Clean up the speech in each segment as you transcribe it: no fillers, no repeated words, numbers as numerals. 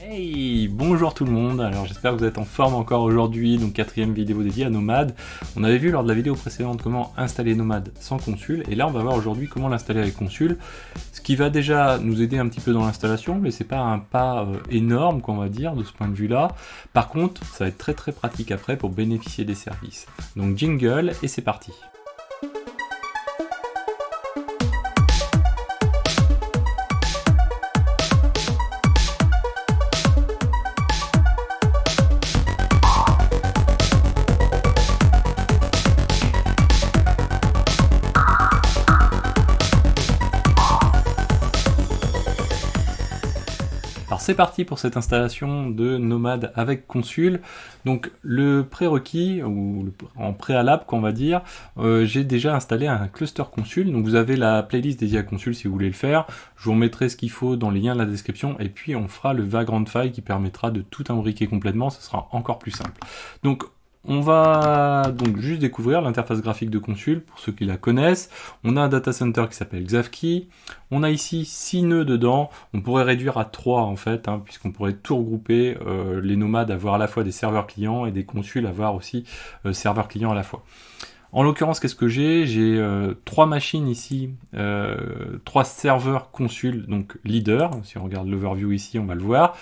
Hey, bonjour tout le monde, alors j'espère que vous êtes en forme encore aujourd'hui, donc quatrième vidéo dédiée à Nomad. On avait vu lors de la vidéo précédente comment installer Nomad sans Consul, et là on va voir aujourd'hui comment l'installer avec Consul, ce qui va déjà nous aider un petit peu dans l'installation, mais c'est pas un pas énorme qu'on va dire de ce point de vue là. Par contre, ça va être très pratique après pour bénéficier des services. Donc jingle, et c'est parti. Alors c'est parti pour cette installation de Nomad avec Consul. Donc le prérequis, ou en préalable qu'on va dire, j'ai déjà installé un cluster Consul. Donc vous avez la playlist dédiée à Consul si vous voulez le faire. Je vous remettrai ce qu'il faut dans les liens de la description. Et puis on fera le vagrant file qui permettra de tout imbriquer complètement. Ce sera encore plus simple. Donc on va donc juste découvrir l'interface graphique de Consul, pour ceux qui la connaissent. On a un data center qui s'appelle Xavkey. On a ici 6 nœuds dedans. On pourrait réduire à 3 en fait, puisqu'on pourrait tout regrouper, les nomades avoir à la fois des serveurs clients et des Consul avoir aussi serveurs clients à la fois. En l'occurrence, qu'est-ce que j'ai? J'ai 3 machines ici, 3 serveurs Consul, donc leader. Si on regarde l'overview ici, on va le voir.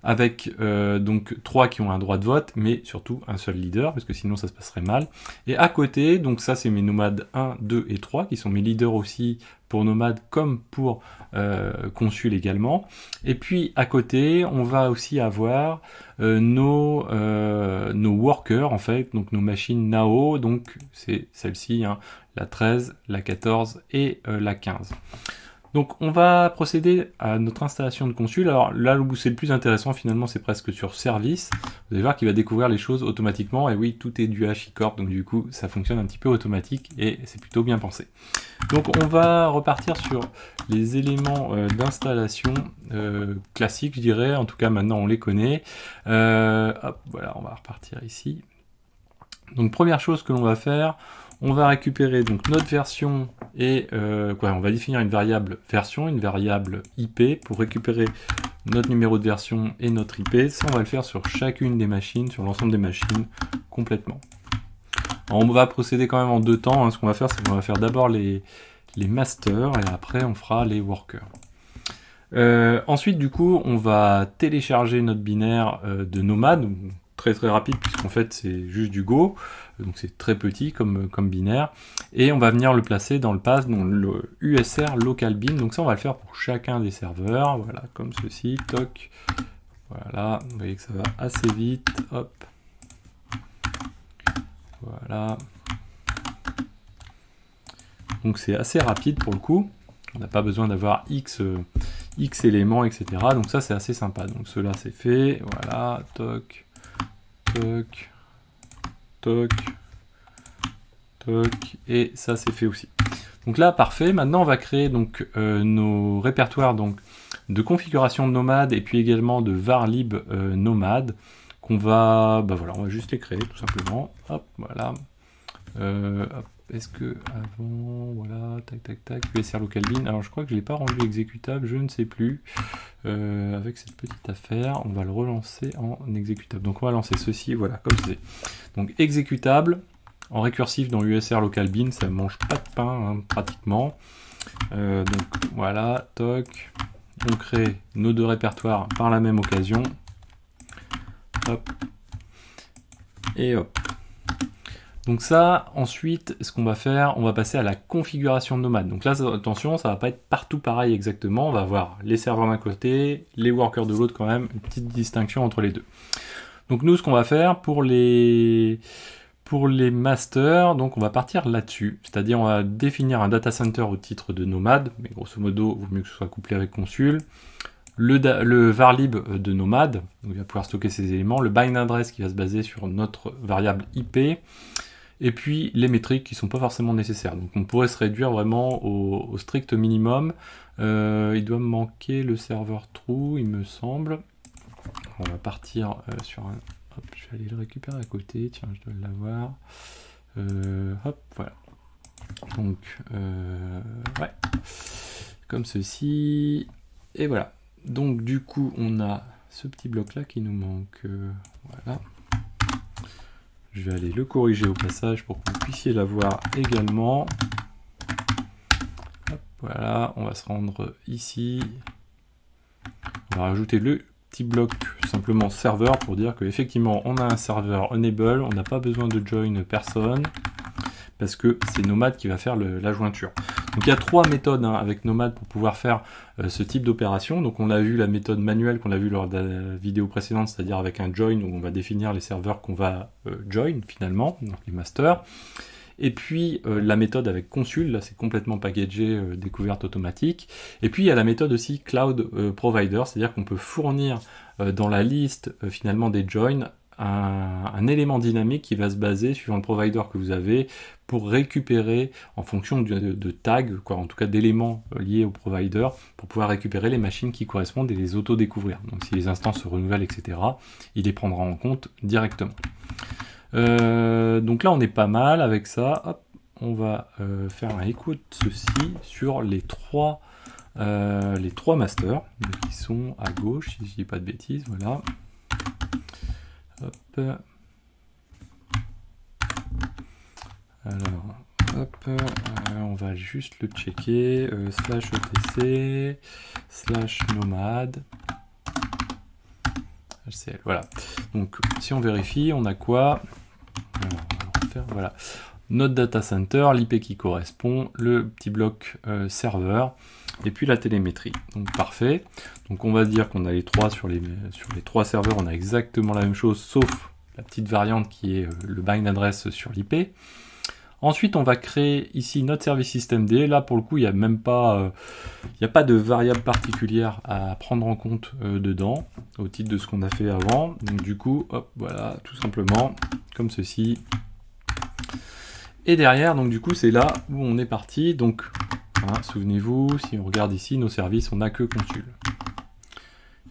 Avec donc 3 qui ont un droit de vote, mais surtout un seul leader, parce que sinon ça se passerait mal. Et à côté, donc ça c'est mes nomades 1, 2 et 3, qui sont mes leaders aussi pour nomades comme pour Consul également. Et puis à côté, on va aussi avoir nos workers, en fait, donc nos machines Nao, donc c'est celle-ci, la 13, la 14 et la 15. Donc on va procéder à notre installation de Consul. Alors là où c'est le plus intéressant finalement, c'est presque sur service. Vous allez voir qu'il va découvrir les choses automatiquement, et oui, tout est du HashiCorp, donc du coup ça fonctionne un petit peu automatique et c'est plutôt bien pensé. Donc on va repartir sur les éléments d'installation classiques, je dirais. En tout cas maintenant on les connaît. Hop, voilà, on va repartir ici. Donc première chose que l'on va faire, on va récupérer donc notre version et on va définir une variable version, une variable IP pour récupérer notre numéro de version et notre IP. Ça, on va le faire sur chacune des machines, sur l'ensemble des machines complètement. Alors, on va procéder quand même en 2 temps. Ce qu'on va faire, c'est qu'on va faire d'abord les masters et après on fera les workers. Ensuite, du coup, on va télécharger notre binaire de Nomad. Très rapide, puisqu'en fait c'est juste du Go, donc c'est très petit comme binaire, et on va venir le placer dans le path, dans le USR local bin. Donc ça on va le faire pour chacun des serveurs, voilà, comme ceci, toc, voilà, vous voyez que ça va assez vite, hop, voilà, donc c'est assez rapide pour le coup, on n'a pas besoin d'avoir X éléments, etc. Donc ça c'est assez sympa, donc cela c'est fait, voilà, toc, toc, toc, toc, et ça c'est fait aussi. Donc là parfait, maintenant on va créer donc nos répertoires donc de configuration de Nomad et puis également de varlib Nomad qu'on va, voilà, on va juste les créer tout simplement. Hop, voilà. Hop, est-ce que avant, voilà, tac, USR local bin. Alors je crois que je l'ai pas rendu exécutable, je ne sais plus. Avec cette petite affaire, on va le relancer en exécutable. Donc on va lancer ceci, voilà, comme c'est. Donc exécutable en récursif dans USR local bin, ça mange pas de pain pratiquement. Donc voilà, toc. On crée nos 2 répertoires par la même occasion. Hop. Et hop. Donc ça, ensuite, ce qu'on va faire, on va passer à la configuration de Nomad. Donc là, attention, ça va pas être partout pareil exactement. On va avoir les serveurs d'un côté, les workers de l'autre quand même, une petite distinction entre les deux. Donc nous, ce qu'on va faire pour les masters, donc on va partir là-dessus. C'est-à-dire, on va définir un data center au titre de Nomad, mais grosso modo, il vaut mieux que ce soit couplé avec Consul. Le varlib de Nomad, donc il va pouvoir stocker ces éléments. Le bind address qui va se baser sur notre variable IP. Et puis les métriques qui ne sont pas forcément nécessaires. Donc on pourrait se réduire vraiment au strict minimum. Il doit me manquer le serveur true, il me semble. On va partir sur un... Hop, je vais aller le récupérer à côté, tiens, je dois l'avoir. Hop, voilà. Donc, ouais, comme ceci. Et voilà. Donc du coup, on a ce petit bloc là qui nous manque. Voilà. Je vais aller le corriger au passage pour que vous puissiez la voir également. Hop, voilà, on va se rendre ici. On va rajouter le petit bloc simplement serveur pour dire qu'effectivement on a un serveur enable, on n'a pas besoin de join personne parce que c'est Nomad qui va faire la jointure. Donc il y a 3 méthodes avec Nomad pour pouvoir faire ce type d'opération. Donc on a vu la méthode manuelle qu'on a vue lors de la vidéo précédente, c'est-à-dire avec un join où on va définir les serveurs qu'on va join finalement, donc les masters. Et puis la méthode avec Consul, là c'est complètement packagé, découverte automatique. Et puis il y a la méthode aussi Cloud Provider, c'est-à-dire qu'on peut fournir dans la liste finalement des joins un élément dynamique qui va se baser suivant le provider que vous avez pour récupérer en fonction de tags, quoi, en tout cas d'éléments liés au provider, pour pouvoir récupérer les machines qui correspondent et les auto-découvrir. Donc si les instances se renouvellent, etc., il les prendra en compte directement. Donc là on est pas mal avec ça. Hop, on va faire un écho de ceci sur les trois masters qui sont à gauche, si je dis pas de bêtises, voilà. Hop. Alors, hop, on va juste le checker, /etc, /nomad, HCL, voilà. Donc, si on vérifie, on a quoi? Alors, on va faire, voilà. Notre data center, l'IP qui correspond, le petit bloc serveur, et puis la télémétrie. Donc parfait. Donc on va dire qu'on a les trois sur les 3 serveurs, on a exactement la même chose, sauf la petite variante qui est le bind address sur l'IP. Ensuite, on va créer ici notre service systemd. Là, pour le coup, il n'y a même pas, de variable particulière à prendre en compte dedans, au titre de ce qu'on a fait avant. Donc du coup, hop, voilà, tout simplement, comme ceci. Et derrière, donc du coup, c'est là où on est parti. Donc, hein, souvenez-vous, si on regarde ici, nos services, on n'a que Consul.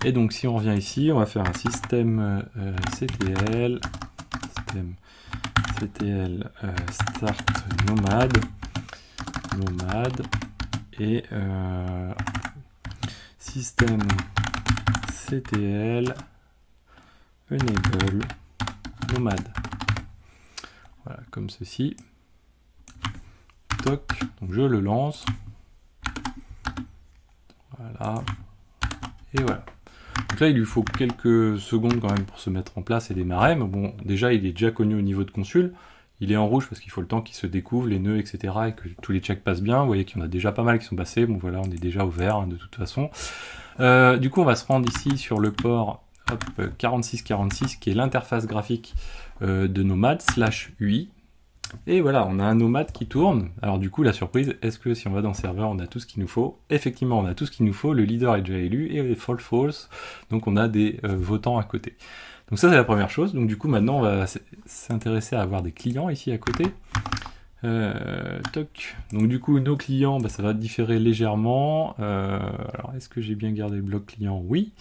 Et donc, si on revient ici, on va faire un système CTL, start nomad, et système CTL enable nomad. Voilà, comme ceci. Toc, donc je le lance. Voilà. Et voilà. Donc là, il lui faut quelques secondes quand même pour se mettre en place et démarrer. Mais bon, déjà, il est déjà connu au niveau de Consul. Il est en rouge parce qu'il faut le temps qu'il se découvre, les nœuds, etc. et que tous les checks passent bien. Vous voyez qu'il y en a déjà pas mal qui sont passés. Bon, voilà, on est déjà au vert de toute façon. Du coup, on va se rendre ici sur le port 4646 qui est l'interface graphique de Nomad /UI. Et voilà, on a un Nomad qui tourne. Alors du coup, la surprise, est-ce que si on va dans le serveur, on a tout ce qu'il nous faut? Effectivement, on a tout ce qu'il nous faut. Le leader est déjà élu et false. Donc on a des votants à côté. Donc ça, c'est la première chose. Donc du coup, maintenant, on va s'intéresser à avoir des clients ici à côté. Toc. Donc du coup, nos clients, ça va différer légèrement. Alors, est-ce que j'ai bien gardé le bloc client? Oui.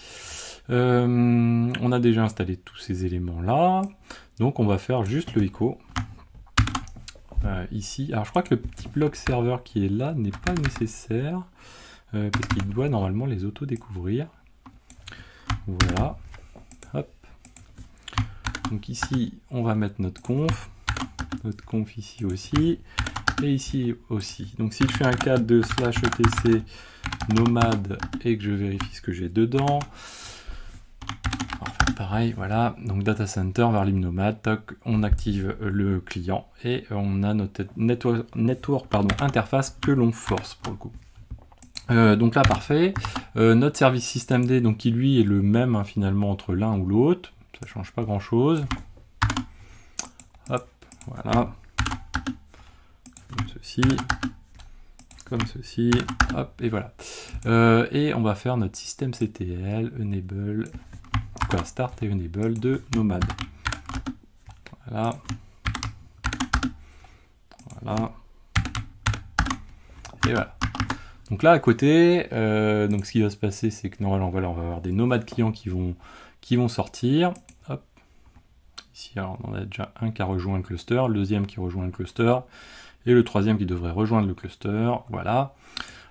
On a déjà installé tous ces éléments-là. Donc on va faire juste le echo. Ici, alors je crois que le petit bloc serveur qui est là n'est pas nécessaire parce qu'il doit normalement les auto-découvrir. Voilà. Hop. Donc ici, on va mettre notre conf ici aussi, et ici aussi. Donc si je fais un cadre de /etc nomad et que je vérifie ce que j'ai dedans, pareil, voilà, donc data center vers l'imnomad, on active le client et on a notre network interface que l'on force pour le coup. Donc là, parfait. Notre service systemd, donc qui lui est le même finalement entre l'un ou l'autre, ça change pas grand chose. Hop, voilà. Comme ceci, hop, et voilà. Et on va faire notre système CTL, enable, start et enable de Nomad. Voilà. Voilà. Et voilà. Donc là à côté, donc ce qui va se passer, c'est que normalement voilà, on va avoir des Nomad clients qui vont sortir. Hop. Ici, alors, on a déjà un qui a rejoint le cluster, le deuxième qui rejoint le cluster, et le troisième qui devrait rejoindre le cluster. Voilà.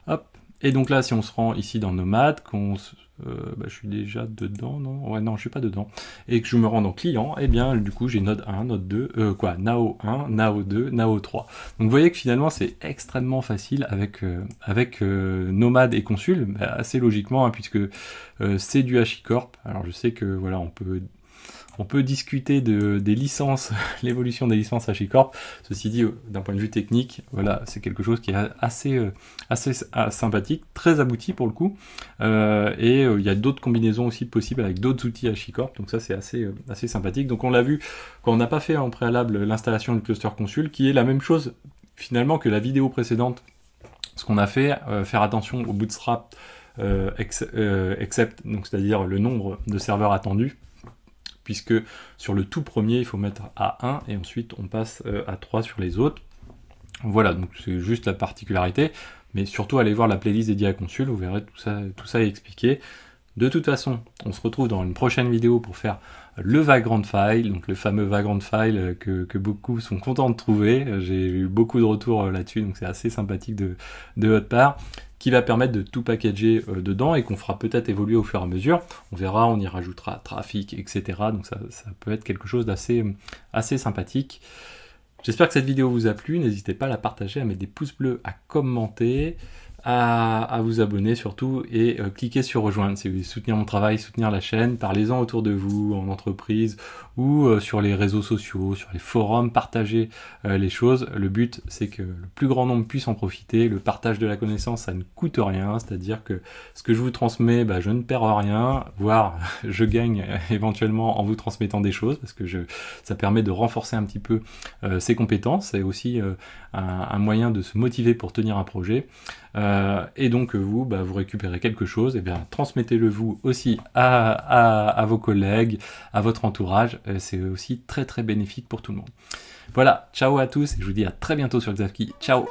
Hop. Et donc là, si on se rend ici dans Nomad, qu'on je suis déjà dedans, non? Ouais, non, je suis pas dedans. Et que je me rends dans client, et bien du coup j'ai Node 1, Node 2, Nao 1, Nao 2, Nao 3. Donc vous voyez que finalement c'est extrêmement facile avec Nomad et Consul, assez logiquement, hein, puisque c'est du HashiCorp. Alors je sais que voilà, on peut discuter des licences, l'évolution des licences HashiCorp. Ceci dit, d'un point de vue technique, voilà, c'est quelque chose qui est assez sympathique, très abouti pour le coup. Et il y a d'autres combinaisons aussi possibles avec d'autres outils HashiCorp. Donc ça, c'est assez sympathique. Donc on l'a vu quand on n'a pas fait en préalable l'installation du cluster Consul, qui est la même chose finalement que la vidéo précédente. Ce qu'on a fait, faire attention au bootstrap except, donc c'est-à-dire le nombre de serveurs attendus, puisque sur le tout premier, il faut mettre à 1, et ensuite on passe à 3 sur les autres. Voilà, donc c'est juste la particularité, mais surtout allez voir la playlist dédiée à Consul, vous verrez tout ça est expliqué. De toute façon, on se retrouve dans une prochaine vidéo pour faire le Vagrant File, donc le fameux Vagrant File que beaucoup sont contents de trouver. J'ai eu beaucoup de retours là-dessus, donc c'est assez sympathique de votre part, qui va permettre de tout packager dedans et qu'on fera peut-être évoluer au fur et à mesure. On verra, on y rajoutera trafic, etc. Donc ça peut être quelque chose assez sympathique. J'espère que cette vidéo vous a plu. N'hésitez pas à la partager, à mettre des pouces bleus, à commenter, à vous abonner surtout, et cliquez sur rejoindre si vous voulez soutenir mon travail, soutenir la chaîne. Parlez-en autour de vous, en entreprise, ou sur les réseaux sociaux, sur les forums, partagez les choses. Le but, c'est que le plus grand nombre puisse en profiter. Le partage de la connaissance, ça ne coûte rien, c'est-à-dire que ce que je vous transmets, je ne perds rien, voire je gagne éventuellement en vous transmettant des choses, parce que ça permet de renforcer un petit peu ses compétences. C'est aussi un moyen de se motiver pour tenir un projet. Et donc vous récupérez quelque chose, et bien transmettez-le vous aussi à vos collègues, à votre entourage. C'est aussi très bénéfique pour tout le monde. Voilà, ciao à tous, et je vous dis à très bientôt sur Xavki. Ciao!